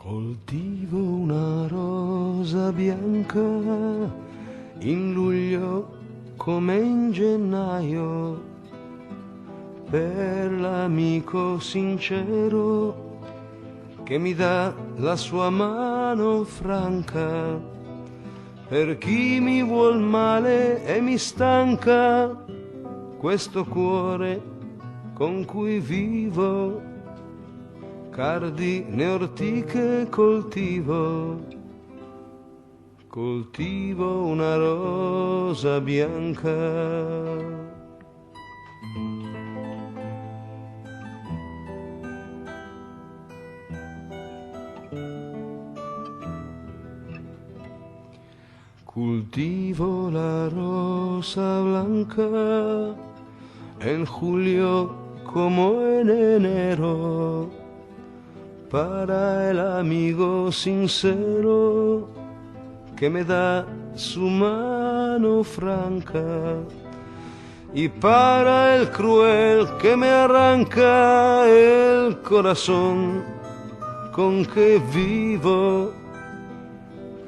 Coltivo una rosa bianca in luglio come in gennaio, per l'amico sincero che mi dà la sua mano franca, per chi mi vuol male e mi stanca questo cuore con cui vivo. Cardine ortiche coltivo una rosa bianca. Cultivo la rosa blanca en julio como en enero, para el amigo sincero que me da su mano franca, y para el cruel que me arranca el corazón con que vivo.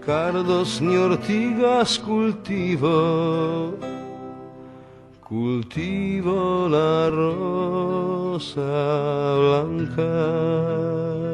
Cardos ni ortigas cultivo la rosa blanca.